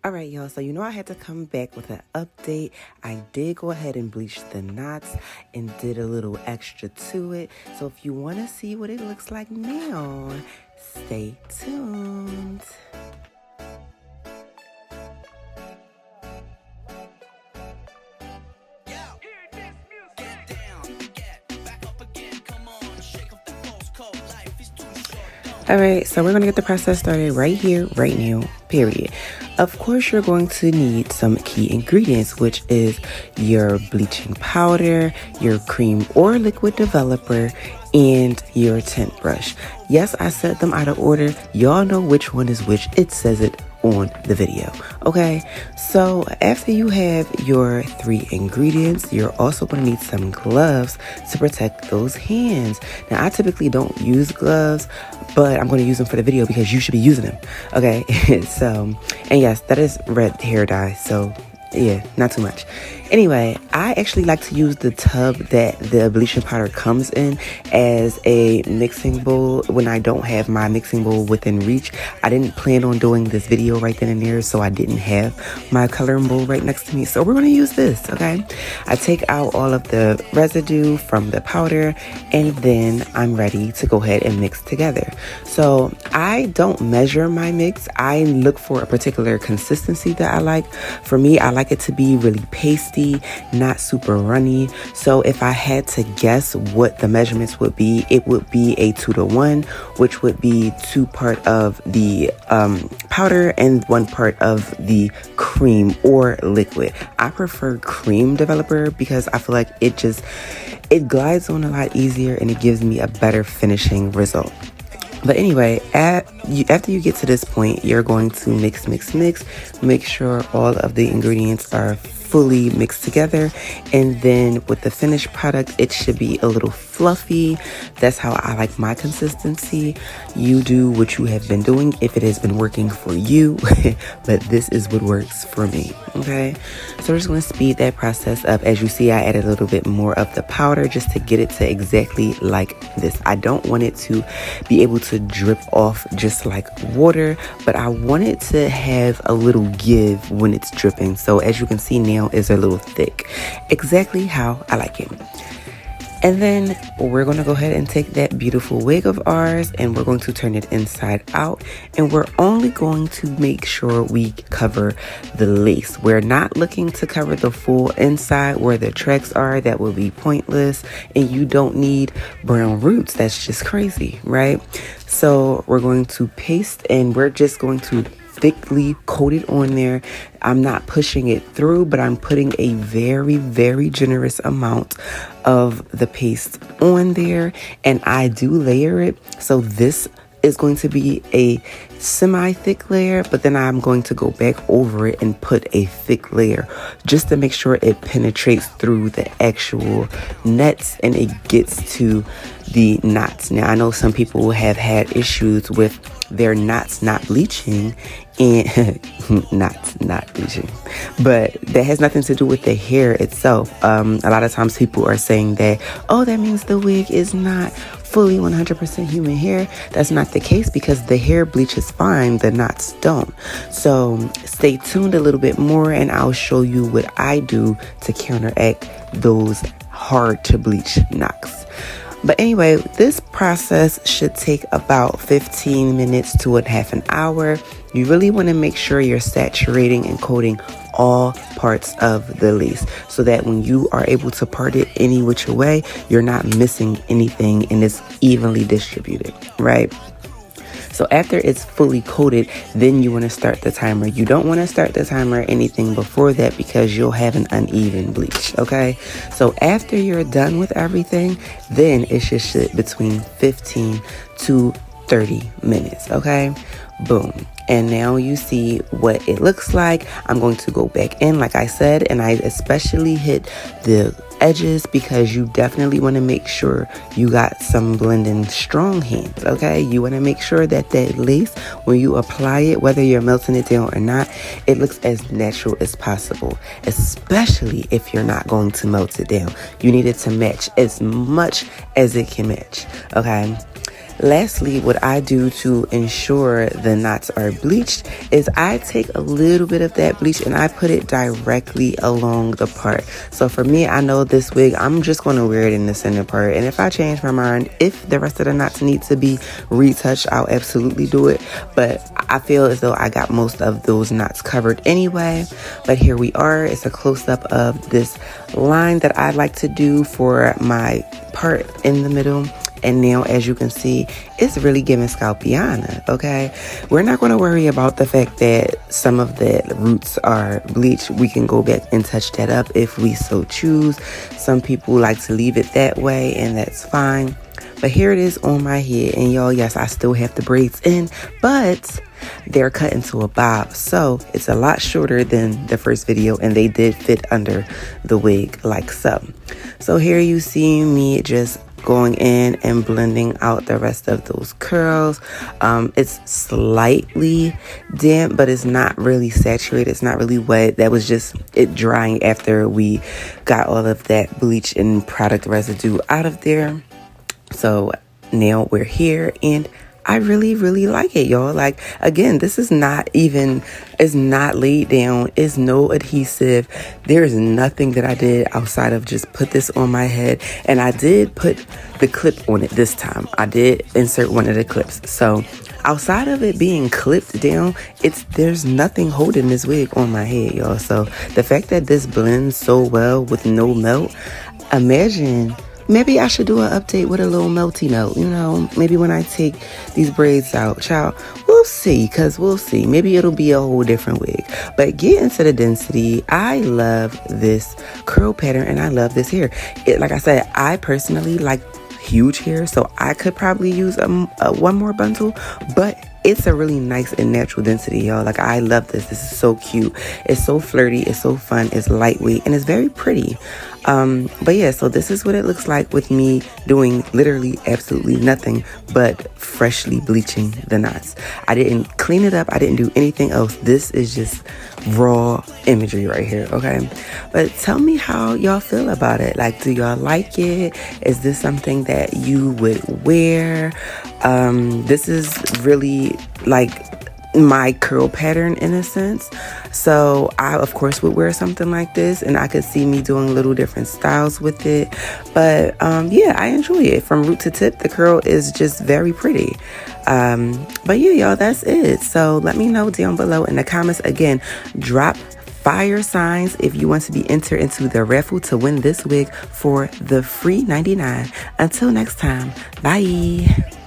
All right, y'all, so I had to come back with an update. I did go ahead and bleach the knots and did a little extra to it. So if you want to see what it looks like now, stay tuned. All right, so we're going to get the process started right here, right now, period. Of course, you're going to need some key ingredients, which is your bleaching powder, your cream or liquid developer, and your tint brush. Yes, I said them out of order. Y'all know which one is which. It says it on the video. Okay, so after you have your 3 ingredients, you're also going to need some gloves to protect those hands. Now, I typically don't use gloves, but I'm going to use them for the video because you should be using them. Okay, so, and yes, that is red hair dye, so yeah, not too much. Anyway, I actually like to use the tub that the bleaching powder comes in as a mixing bowl when I don't have my mixing bowl within reach. I didn't plan on doing this video right then and there, so I didn't have my coloring bowl right next to me. So we're going to use this, okay? I take out all of the residue from the powder, and then I'm ready to go ahead and mix together. So I don't measure my mix. I look for a particular consistency that I like. For me, I like it to be really pasty, not super runny. So if I had to guess what the measurements would be, it would be a 2-to-1, which would be 2 part of the powder and 1 part of the cream or liquid. I prefer cream developer because I feel like it glides on a lot easier and it gives me a better finishing result. But anyway, after you get to this point, you're going to mix. Make sure all of the ingredients are fully mixed together, and then with the finished product, it should be a little fluffy. That's how I like my consistency. You do what you have been doing if it has been working for you, but this is what works for me. Okay, so we're just going to speed that process up. As you see, I added a little bit more of the powder just to get it to exactly like this. I don't want it to be able to drip off just like water, but I want it to have a little give when it's dripping. So as you can see now, is a little thick, exactly how I like it. And then we're going to go ahead and take that beautiful wig of ours and we're going to turn it inside out, and we're only going to make sure we cover the lace. We're not looking to cover the full inside where the tracks are. That will be pointless, and you don't need brown roots. That's just crazy, right? So we're going to paste, and we're just going to thickly coat it on there. I'm not pushing it through, but I'm putting a very, very generous amount of the paste on there, and I do layer it. So this is going to be a semi-thick layer, but then I'm going to go back over it and put a thick layer just to make sure it penetrates through the actual nets and it gets to the knots. Now, I know some people have had issues with their knots not bleaching, and not bleaching, but that has nothing to do with the hair itself. A lot of times people are saying that, oh, that means the wig is not fully 100% human hair. That's not the case, because the hair bleaches fine, the knots don't. So stay tuned a little bit more and I'll show you what I do to counteract those hard to bleach knocks. But anyway, this process should take about 15 minutes to a half an hour. You really want to make sure you're saturating and coating all parts of the lace so that when you are able to part it any which way, you're not missing anything and it's evenly distributed, right? So after it's fully coated, then you want to start the timer. You don't want to start the timer or anything before that because you'll have an uneven bleach, okay? So after you're done with everything, then it should sit between 15 to 30 minutes, okay? Boom. And now you see what it looks like. I'm going to go back in, like I said, and I especially hit the edges because you definitely want to make sure you got some blending strong hands, okay? You want to make sure that that lace, when you apply it, whether you're melting it down or not, it looks as natural as possible, especially if you're not going to melt it down. You need it to match as much as it can match, okay? Lastly, what I do to ensure the knots are bleached is I take a little bit of that bleach and I put it directly along the part. So for me, I know this wig, I'm just going to wear it in the center part. And if I change my mind, if the rest of the knots need to be retouched, I'll absolutely do it. But I feel as though I got most of those knots covered anyway. But here we are. It's a close-up of this line that I like to do for my part in the middle. And now, as you can see, it's really giving Scalpiana, okay? We're not going to worry about the fact that some of the roots are bleached. We can go back and touch that up if we so choose. Some people like to leave it that way, and that's fine. But here it is on my head. And y'all, yes, I still have the braids in, but they're cut into a bob. So it's a lot shorter than the first video, and they did fit under the wig like so. So here you see me just going in and blending out the rest of those curls. It's slightly damp, but it's not really saturated. It's not really wet. That was just it drying after we got all of that bleach and product residue out of there. So now we're here, and I really, really like it, y'all. Like, again, this is not even, it's not laid down. It's no adhesive. There is nothing that I did outside of just put this on my head. And I did put the clip on it this time. I did insert one of the clips. So outside of it being clipped down, there's nothing holding this wig on my head, y'all. So the fact that this blends so well with no melt, imagine... Maybe I should do an update with a little melty note, you know, maybe when I take these braids out, child, we'll see, because we'll see. Maybe it'll be a whole different wig. But get into the density. I love this curl pattern, and I love this hair. Like I said, I personally like huge hair, so I could probably use one more bundle, but it's a really nice and natural density, y'all. Like, I love this. This is so cute. It's so flirty. It's so fun. It's lightweight, and it's very pretty. But yeah, so this is what it looks like with me doing literally absolutely nothing but freshly bleaching the knots. I didn't clean it up. I didn't do anything else. This is just raw imagery right here, okay? But tell me how y'all feel about it. Like, do y'all like it? Is this something that you would wear? This is really like my curl pattern in a sense, so I of course would wear something like this, and I could see me doing little different styles with it. But yeah, I enjoy it from root to tip. The curl is just very pretty. But yeah, y'all, that's it. So let me know down below in the comments. Again, drop fire signs if you want to be entered into the raffle to win this wig for the free $99. Until next time, bye.